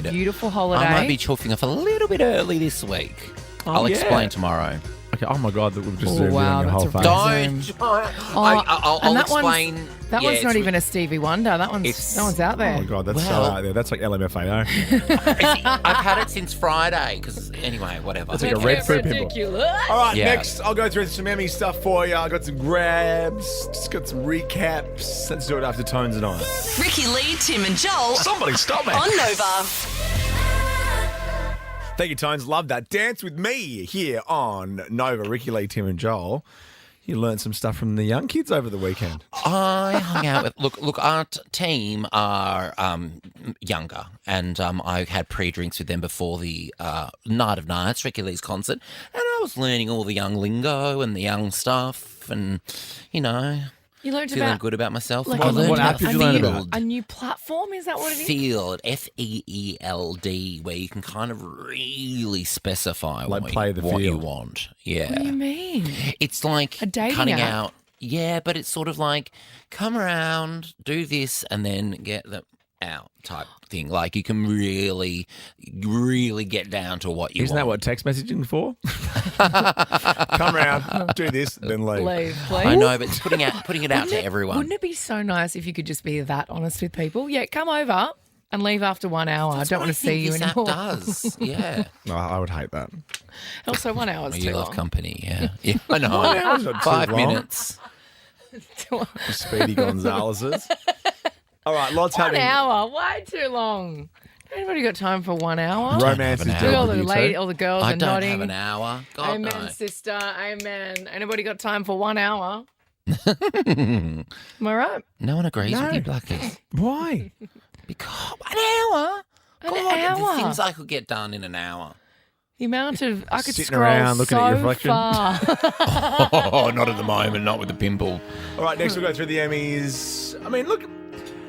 beautiful holiday. I might be chuffing off a little bit early this week. I'll explain tomorrow. Okay. Oh my God, that we've just zoomed in wow, on your whole face. I'll explain. That one's not even a Stevie Wonder. That one's out there. Oh my God, that's so out there. That's like LMFAO. I've had it since Friday. Because anyway, whatever. It's like a red food pimple. All right, Yeah. next I'll go through some Emmy stuff for you. I got some grabs, just got some recaps. Let's do it after Tones and I. Ricki-Lee, Tim and Joel. Somebody stop me. On Nova. Thank you, Tones. Love that. Dance with me here on Nova. Ricki-Lee, Tim and Joel. You learned some stuff from the young kids over the weekend. I hung out with look. Our team are younger, and I had pre-drinks with them before the Night of Nights, Ricki-Lee's concert, and I was learning all the young lingo and the young stuff, and you learned feeling about good about myself. like what app did you learn about? A new platform, is that what it is? Field, F-E-E-L-D, where you can kind of really specify Like what play the you field. want. Yeah. What do you mean? It's like A dating cutting app? out. Yeah, but it's sort of like come around, do this, and then get them out type thing. Like you can really, really get down to what you Isn't want. that what text messaging for? Come around, do this, then leave. Leave, please. I know, but it's putting it out to everyone. Wouldn't it be so nice if you could just be that honest with people? Yeah, come over and leave after 1 hour. That's I don't what want to see you this anymore. app does. Yeah. No, I would hate that. Also, 1 hour is You too love long. company, yeah. Yeah, I know. 1 hour's not too 5 long. minutes. Speedy Gonzalez's. All right, lots 1 happening. hour, way too long. Anybody got time for 1 hour? Romance is Look, dead all with the you too. all the girls I are don't nodding. have an hour. God, Amen, no. sister. Amen. Anybody got time for 1 hour? Am I right? No one agrees No. with you, Blackies. Why? Because 1 hour? An God, hour? the things I could get done in an hour. The amount of I could Sitting scroll around looking so at your reflection. far. Oh, not at the moment, not with the pimple. All right, next we'll go through the Emmys. I mean, look,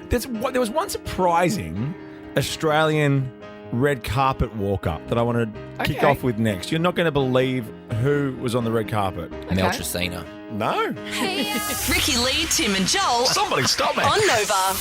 there was one surprising Australian red carpet walk-up that I want to kick Okay. off with next. You're not going to believe who was on the red carpet. Mel Tracina. No. Ricki-Lee, Tim and Joel. Somebody stop me. On Nova.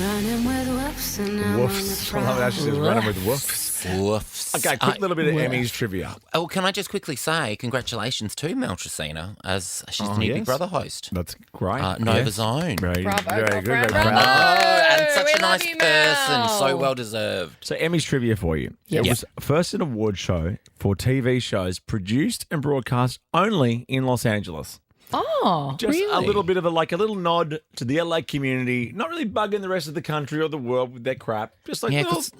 Running with whoops and I'm Woofs. I love how she says running with woofs. Woofs. Okay, quick little bit of Emmys trivia. Oh, can I just quickly say congratulations to Mel Tracina as she's the new Big Brother host. That's great. Nova's own. Very, Bravo, very good. girlfriend, Very bravo. proud. And such We a nice love you, Mel. person. So well deserved. So Emmys trivia for you. Yes. It was first an award show for TV shows produced and broadcast only in Los Angeles. Oh, Just really? a little bit of a little nod to the LA community, not really bugging the rest of the country or the world with their crap. Just like Yeah, little, 'cause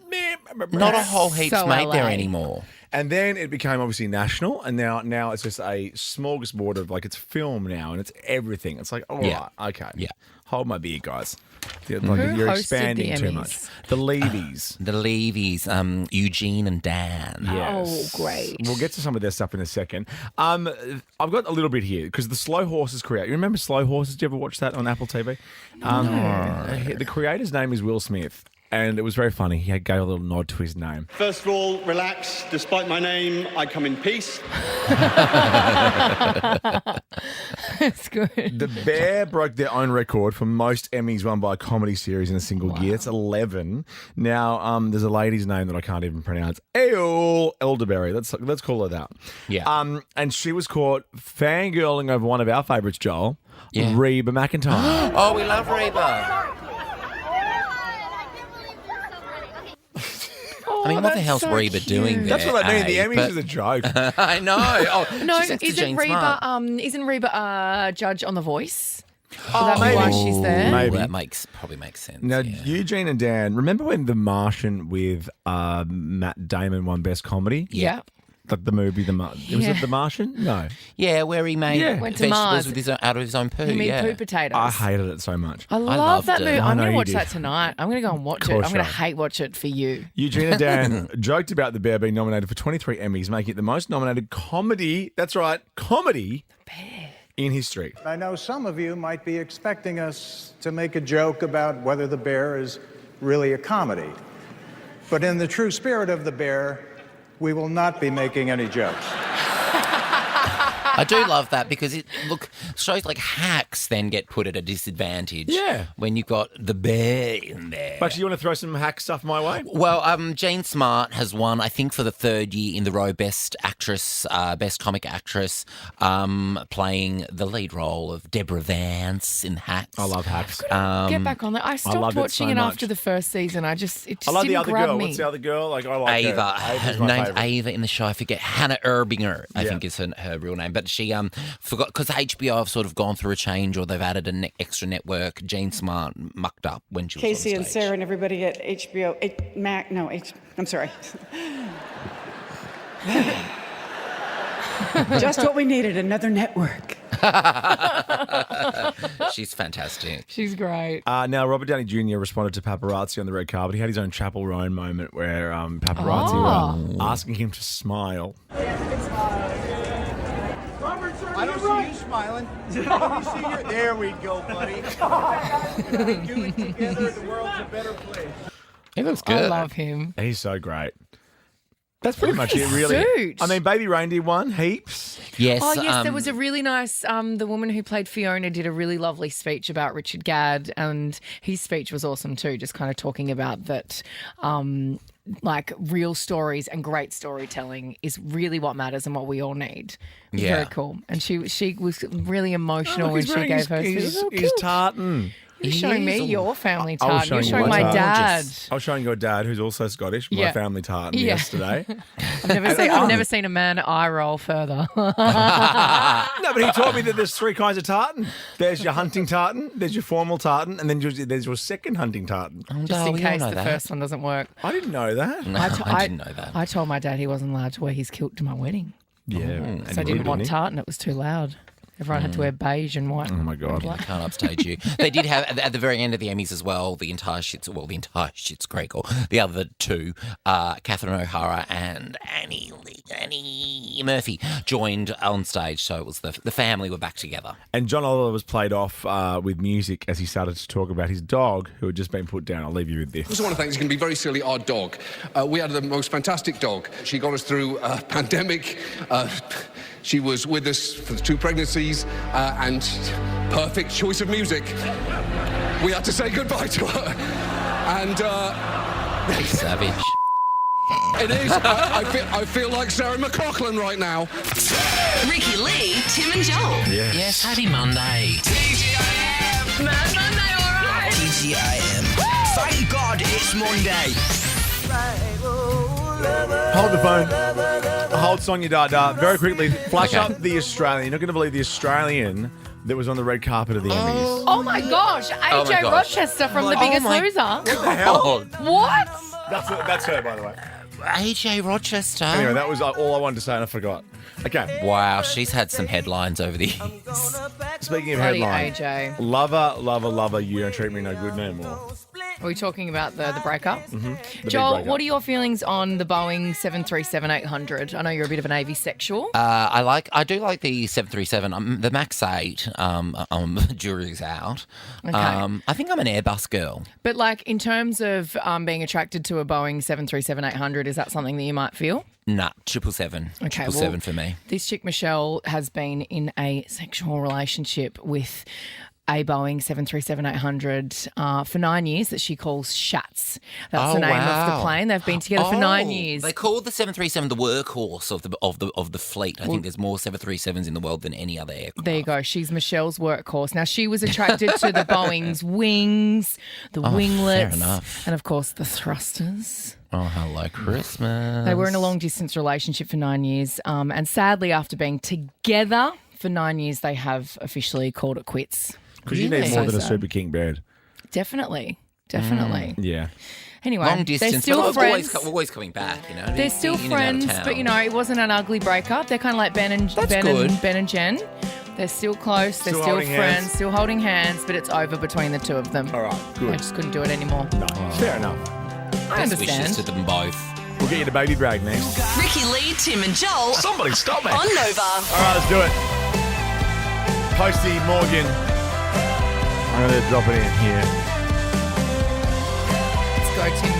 not a whole heap's So made there LA. anymore. And then it became obviously national, and now it's just a smorgasbord of it's film now, and it's everything. It's like, all Yeah. right, okay, Yeah. hold my beer, guys. You're Who you're hosted expanding the too Emmys? much. The Levies. The Levies, Eugene and Dan. Yes. Oh, great. We'll get to some of their stuff in a second. I've got a little bit here because the Slow Horses creator. You remember Slow Horses? Did you ever watch that on Apple TV? The creator's name is Will Smith, and it was very funny. He gave a little nod to his name. First of all, relax. Despite my name, I come in peace. That's good. The Bear broke their own record for most Emmys won by a comedy series in a single year. It's 11. Now, there's a lady's name that I can't even pronounce. Eol Elderberry. Let's call her that. Yeah. And she was caught fangirling over one of our favourites, Joel. Yeah. Reba McEntire. Oh, we love Reba. I mean, what the hell's so Reba doing there? That's what I mean. The Emmys But- is a joke. I know. Oh, No, she's next to isn't Jean Reba? Smart. Isn't Reba a judge on The Voice? Oh, That's maybe. why she's there. Maybe. That probably makes sense. Now, yeah. Eugene and Dan, remember when The Martian with Matt Damon won Best Comedy? Yeah. Like the movie, was it The Martian? No. Yeah, where he made Went to vegetables Mars. with out of his own poo. He made yeah. poo potatoes. I hated it so much. I love loved that it. movie. I I'm know going to you watch did. that tonight. I'm going to go and watch it. Course I'm going you to are. hate watch it for you. Eugene and Dan joked about The Bear being nominated for 23 Emmys, making it the most nominated comedy, that's right, comedy in history. I know some of you might be expecting us to make a joke about whether The Bear is really a comedy. But in the true spirit of The Bear, we will not be making any jokes. I do love that because shows like Hacks then get put at a disadvantage. Yeah. When you've got the bear in there. But you want to throw some hack stuff my way? Well, Jean Smart has won, I think, for the third year in the row, Best Actress, Best Comic Actress, playing the lead role of Deborah Vance in Hacks. I love Hacks. Get back on that. I stopped loved it watching so it much. after the first season. It just I love the didn't other grab girl. me. What's the other girl? Like I like Ava. Ava's my Named favourite. Ava in the show. I forget. Hannah Erbinger, I Yeah. think is her real name. But she forgot because HBO have sort of gone through a change or they've added an extra network. Jean Smart mucked up when she was Casey on and stage. Sarah and everybody at HBO, I'm sorry. Just what we needed, another network. She's fantastic. She's great. Now, Robert Downey Jr. responded to paparazzi on the red carpet. He had his own Chapel Roan moment where paparazzi were asking him to smile. I don't see you smiling. Let me see your... There we go, buddy. We do it together, the world's a better place. He looks I love him. He's so great. That's pretty Look much at it, his really. suit. I mean, Baby Reindeer won heaps. Yes. Oh, yes, there was a really nice, the woman who played Fiona did a really lovely speech about Richard Gadd, and his speech was awesome too, just kind of talking about that, like real stories and great storytelling is really what matters and what we all need. Yeah. Very cool. And she was really emotional when she gave her speech. His tartan. You're showing me your family I was tartan. You're showing showing you my dad. I was showing your dad, who's also Scottish, my Yeah. family tartan Yeah. yesterday. I've never seen a man eye roll further. No, but he taught me that there's three kinds of tartan. There's your hunting tartan, there's your formal tartan, and then there's your second hunting tartan. Just in case the first one doesn't work. I didn't know that. No, I didn't know that. I told my dad he wasn't allowed to wear his kilt to my wedding. Yeah. So I didn't want tartan. It was too loud. Everyone had to wear beige and white. Oh my God. I can't upstage you. They did have, at the very end of the Emmys as well, the entire Schitt's Creek, or the other two, Catherine O'Hara and Annie Murphy joined on stage. So it was the family were back together. And John Oliver was played off with music as he started to talk about his dog who had just been put down. I'll leave you with this. I just want to thank, it's going to be very silly, our dog. We had the most fantastic dog. She got us through a pandemic. She was with us for the 2 pregnancies and perfect choice of music. We had to say goodbye to her. And savage. It is. I feel like Sarah McLachlan right now. Ricki-Lee, Tim and Joel. Yes, happy Monday. TGIM. Mad Monday, all right. TGIM. Thank God it's Monday. Hold the phone. Hold Sonia Dada. Very quickly, flash up the Australian. You're not going to believe the Australian that was on the red carpet of the Emmys. Oh my gosh, Oh my AJ gosh. Rochester from The Oh Biggest my Loser. What the hell? What? That's her, by the way. AJ Rochester. Anyway, that was all I wanted to say and I forgot. Okay. Wow, she's had some headlines over the years. Speaking of Bloody headline, AJ. lover, you don't treat me no good no more. Are we talking about the breakup? Mm-hmm. Joel, what are your feelings on the Boeing 737-800? I know you're a bit of an aviasexual. I do like the 737. The Max 8. Jury's out. Okay. I think I'm an Airbus girl. But like in terms of being attracted to a Boeing 737-800, is that something that you might feel? Nah, 777. Okay, 777 for me. This chick Michelle has been in a sexual relationship with a Boeing 737-800 for 9 years that she calls Shats. That's the name of the plane. They've been together for 9 years. They call the 737 the workhorse of the fleet. I think there's more 737s in the world than any other aircraft. There you go. She's Michelle's workhorse. Now, she was attracted to the Boeing's wings, the winglets, fair enough. and, of course, the thrusters. Oh, hello, Christmas. They were in a long-distance relationship for 9 years. And sadly, after being together for 9 years, they have officially called it quits. Because you need more than a Super King bed. Definitely. Yeah. Anyway, Long distance, they're still friends. always coming back, you know. They're still in and out of friends, town. but, it wasn't an ugly breakup. They're kind of like Ben and Jen. They're still close. They're still holding friends, hands. still holding hands, but it's over between the two of them. All right, good. I just couldn't do it anymore. No, fair enough. I Best understand. wishes to them both. We'll get you to baby brag next. Ricki-Lee, Tim and Joel. Somebody stop me. On Nova. All right, let's do it. Posty Morgan. I'm going to drop it in here. Let's go, Tim.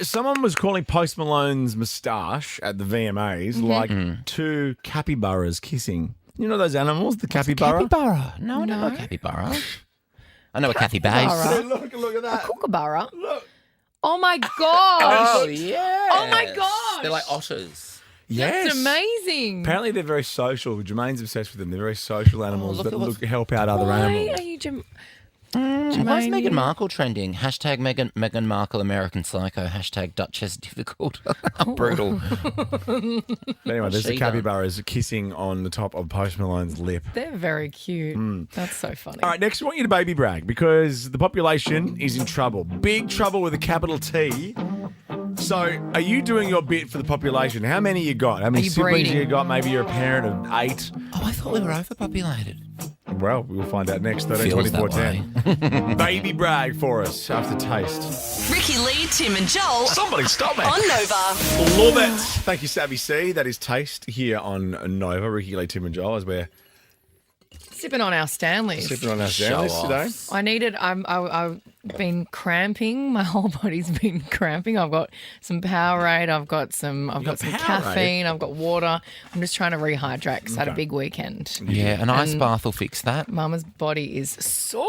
Someone was calling Post Malone's moustache at the VMAs like two capybaras kissing. You know those animals, the capybara? Capybara. No, I don't know a capybara. I know a Kathy Bates. Look at that. Kookaburra. Look. Oh my gosh. Oh, yeah. Oh my gosh. They're like otters. Yes. That's amazing. Apparently they're very social. Jermaine's obsessed with them. They're very social animals that help out other animals. Are you Why is Meghan Markle trending? Hashtag Meghan Markle American Psycho. Hashtag Duchess difficult. Brutal. But anyway, there's the capybaras kissing on the top of Post Malone's lip. They're very cute. That's so funny. All right, next we want you to baby brag because the population is in trouble. Big trouble with a capital T. So are you doing your bit for the population? How many you got? How many you siblings breeding? you got? Maybe you're a parent of 8. Oh, I thought we were overpopulated. Well, we'll find out next. 13, Feels 24, that 10. Baby brag for us after taste. Ricki-Lee, Tim and Joel. Somebody stop me. On Nova. Love it. Thank you, Savvy C. That is taste here on Nova. Ricki-Lee, Tim and Joel as we're Sipping on our Stanleys. sipping on our Stanleys today. I needed. I've been cramping. My whole body's been cramping. I've got some Powerade. I've got some Powerade? caffeine. I've got water. I'm just trying to rehydrate because I had a big weekend. Yeah, an ice And bath will fix that. Mama's body is sore.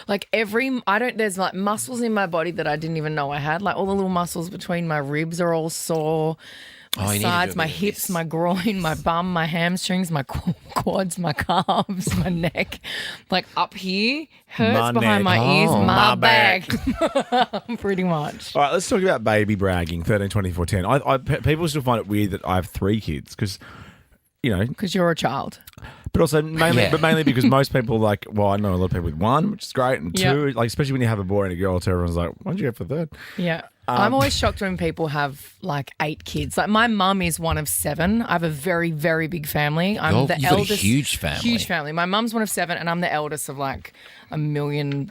Like there's like muscles in my body that I didn't even know I had. Like all the little muscles between my ribs are all sore. My sides, my hips, my groin, my bum, my hamstrings, my quads, my calves, my neck. Like up here hurts behind my ears. My back. Pretty much. All right, let's talk about baby bragging, 13, 24, 10. People still find it weird that I have 3 kids because, Because you're a child. But also mainly because most people I know a lot of people with 1, which is great, and 2, like especially when you have a boy and a girl, so everyone's like, why'd you go for 3rd? Yeah. I'm always shocked when people have like 8 kids. Like my mum is one of 7. I have a very, very big family. I'm the you've got a eldest. huge family. Huge family. My mum's one of 7 and I'm the eldest of like 1 million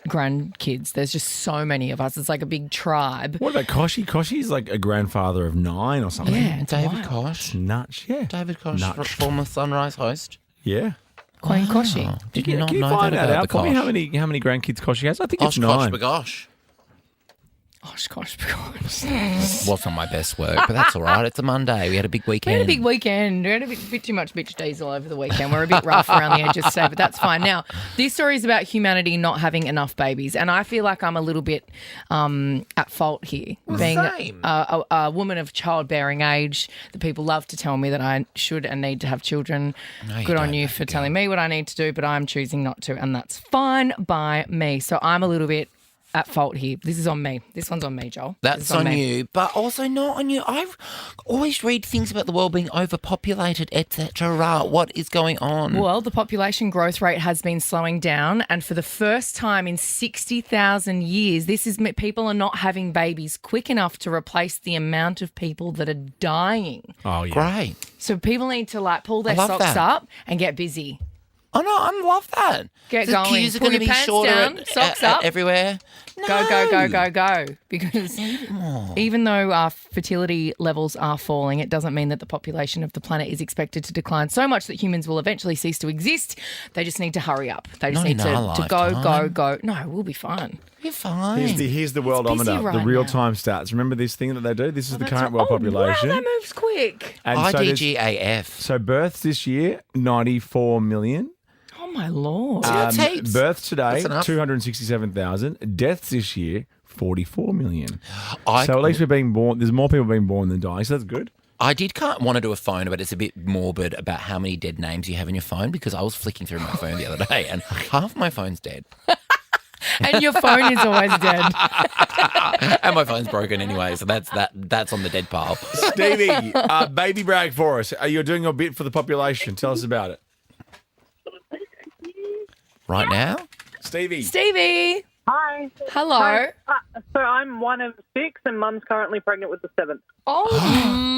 grandkids. There's just so many of us. It's like a big tribe. What about Koshi? Koshi's like a grandfather of 9 or something. Yeah, David Kosh. Nuts, yeah. David Kosh, Nuts. former Sunrise host. Yeah. Queen Koshi. Did Can not you know find that that about out the for me? Kosh. How many grandkids Koshi has? I think Osh, it's Kosh, 9. bagosh. Gosh. Wasn't my best work, but that's all right. It's a Monday. We had a big We weekend. had a big weekend. We had a bit too much bitch diesel over the weekend. We're a bit rough around the edges today, but that's fine. Now, this story is about humanity not having enough babies, and I feel like I'm a little bit at fault here. Being a woman of childbearing age, the people love to tell me that I should and need to have children. No, you Good on don't, you for telling me what I need to do, but I'm choosing not to, and that's fine by me. So I'm a little bit at fault here. This is on me. This one's on me, Joel. That's on you, but also not on you. I always read things about the world being overpopulated, etc. What is going on? Well, the population growth rate has been slowing down, and for the first time in 60,000 years, people are not having babies quick enough to replace the amount of people that are dying. Oh, yeah. Great. So people need to pull their love socks that. up and get busy. Oh, no, I love that. Get the going. queues are Pull going to your be pants shorter down, socks up. everywhere. Go. Because even though our fertility levels are falling, it doesn't mean that the population of the planet is expected to decline so much that humans will eventually cease to exist. They just need to hurry up. They just Not need in our to go. lifetime. No, we'll be fine. You're fine. Here's the worldometer, right the real-time stats. Remember this thing that they do? This is the current world population. Wow, that moves quick. And IDGAF. So births this year, 94 million. Oh, my Lord. Births today, That's enough. 267,000. Deaths this year, 44 million. I- So at least we're being born. There's more people being born than dying. So that's good. I did want to do a phone, but it's a bit morbid about how many dead names you have in your phone because I was flicking through my phone the other day and half my phone's dead. And your phone is always dead. And my phone's broken anyway, so that's on the dead pile. Stevie, baby brag for us. You're doing a bit for the population. Tell us about it. Right now? Stevie. Hi. Hello. Hi. So I'm one of 6 and Mum's currently pregnant with the 7th. Oh,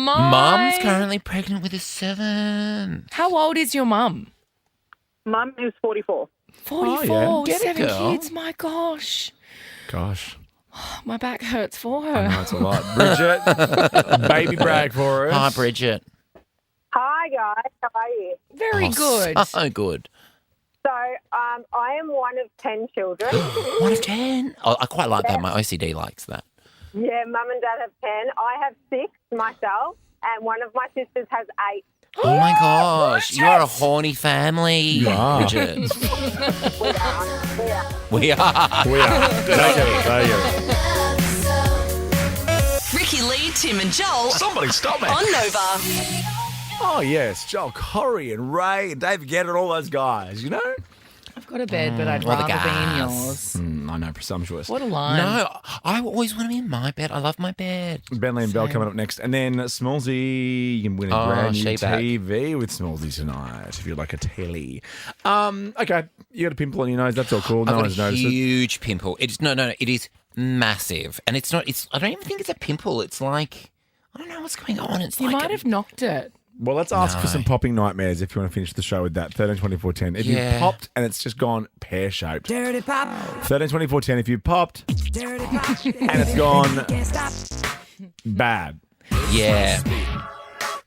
my. Mum's currently pregnant with a 7. How old is your mum? Mum is 44. 44, Oh, yeah. Get it, 7 girl. kids, my gosh. Gosh. My back hurts for her. I know it's a lot. Bridget, baby brag for us. Hi, Bridget. Hi, guys. How are you? Very good. So good. So, I am one of 10 children. 1 of 10. Oh, I quite like that. My OCD likes that. Yeah, Mum and Dad have 10. I have 6 myself, and one of my sisters has 8. Oh, my gosh. You are a horny family, You are. Bridget. We are. We are. Take it. Ricki-Lee, Tim and Joel. Somebody stop me. On Nova. Oh, yes. Joel Corey and Ray and David Guetta and all those guys, you know? I've got a bed, but I'd Or the rather be in gas. yours. I know, presumptuous. What a line. No, I always want to be in my bed. I love my bed. Bentley and Bell coming up next. And then Smallsy, you can win a Oh, brand new Sheback. TV with Smallsy tonight if you'd like a telly. Okay, you got a pimple on your nose. That's all cool. No I've got one's a noticed it. huge pimple. It's no. It is massive, and it's not. I don't even think it's a pimple. It's like I don't know what's going on. It's You like might have knocked it. Well, let's ask for some popping nightmares if you want to finish the show with that. 13, 24, 10. If you Yeah. popped and it's just gone pear-shaped. Dirty pop. 13, 24, 10. If you popped Dirty pop. and it's gone bad. Yeah.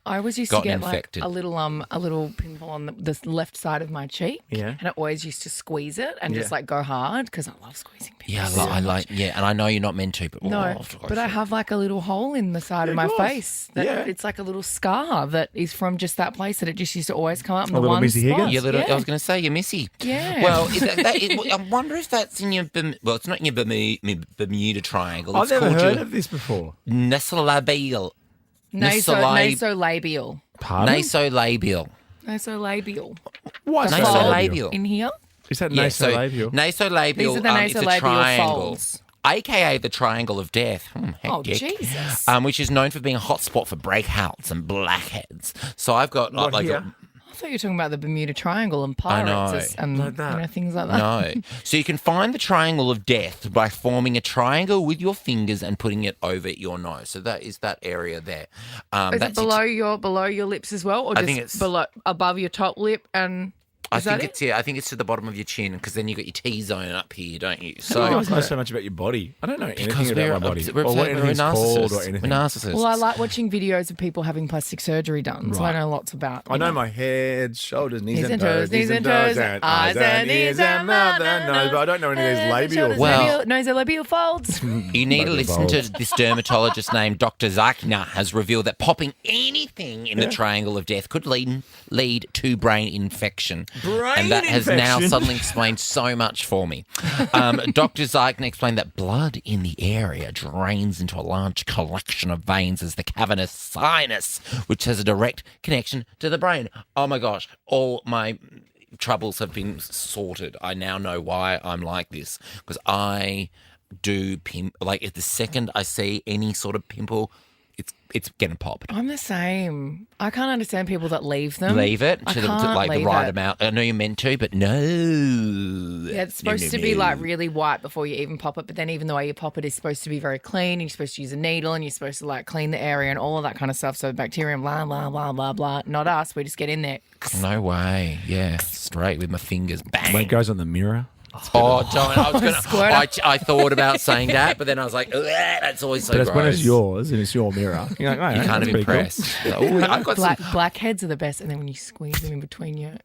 I always used Gotten to get infected. like a little pimple on the left side of my cheek. Yeah. And I always used to squeeze it and just Yeah. like go hard because I love squeezing pimples. Yeah, so I like. much. Yeah, and I know you're not meant to, but No, but I have like a little hole in the side of my of course. face. That Yeah. It's like a little scar that is from just that place that it just used to always come up in A the little one Missy spot. Higgins? I was going to say you're Missy. Yeah. Well, I wonder if that's in your. Well, it's not in your Bermuda Triangle. I've It's never called heard your of this before. nasolabial. Nasolabial. Pardon? Nasolabial. Nasolabial. Why The Nasolabial. fold in here. Is that Yeah, nasolabial? Nasolabial. These are the It's a nasolabial triangle. folds. AKA the Triangle of Death. Oh, hectic. Jesus. Which is known for being a hotspot for breakouts and blackheads. So I've got What, like here? I thought you were talking about the Bermuda Triangle and I know. pirates and Like that. things like that. no. So you can find the Triangle of Death by forming a triangle with your fingers and putting it over your nose. So that is that area there. Is it that's below your lips as well, or I just think it's- below above your top lip? And I is that think it? I think it's to the bottom of your chin because then you got your T-zone up here, don't you? You So guys know so much about your body. I don't know anything because about my body. we're or what anything's called narcissists. or We're anything. narcissists. Well, I like watching videos of people having plastic surgery done, so I Right. know lots about. I you know my head, shoulders, knees Knees and toes, knees and toes, eyes and ears and mouth and nose, but I don't know any of these labial. Well- nasolabial folds. You need to Maybe listen to both. this dermatologist named Dr. Zakna has revealed that popping anything in the Triangle of Death could lead to brain infection. And that has now infection? suddenly explained so much for me. Dr. Zakna explained that blood in the area drains into a large collection of veins as the cavernous sinus, which has a direct connection to the brain. Oh my gosh, all my troubles have been sorted. I now know why I'm like this because I do like if the second I see any sort of pimple, it's getting popped. I'm the same. I can't understand people that leave them. Leave it I to can't like the leave right it. amount. I know you're meant to, but no. Yeah, it's supposed to be like really white before you even pop it, but then even the way you pop it is supposed to be very clean. You're supposed to use a needle and you're supposed to like clean the area and all of that kind of stuff. So bacteria and blah, blah, blah, blah, blah. Not us. We just get in there. No way. Yeah, straight with my fingers. Bang. When it goes on the mirror. Oh, don't. I was Squirt. gonna. I thought about saying that, but then I was like, "Ugh, that's always so But it's gross. when it's yours and it's your mirror. You're like, oh, You can't that's pretty cool. impress. Oh, I've got some. Blackheads are the best, and then when you squeeze them in between your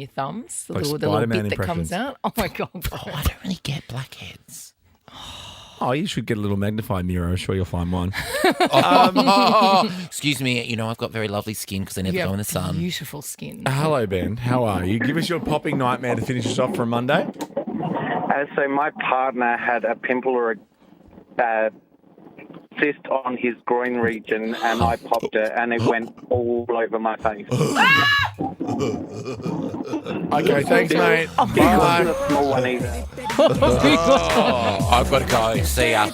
thumbs, the Like little Spider-Man bit that comes impressions. out. Oh my god! Bro. Oh, I don't really get blackheads. Oh, you should get a little magnifying mirror. I'm sure you'll find one. Excuse me. You know, I've got very lovely skin because I never You go in the have sun. beautiful skin. Hello, Ben. How are you? Give us your popping nightmare to finish us off for a Monday. So my partner had a pimple or a cyst on his groin region, and I popped it, and it went all over my face. Okay, thanks, mate. It wasn't a small one either. Oh, I've got to go. See ya.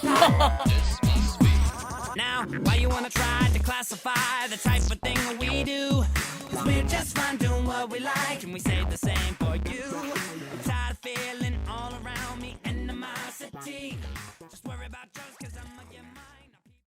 Now, why you wanna try to classify the type of thing we do? 'Cause we're just fine doing what we like, and we say the same for you. I'm tired of feeling all around me animosity. Just worry about yours, 'cause I'ma get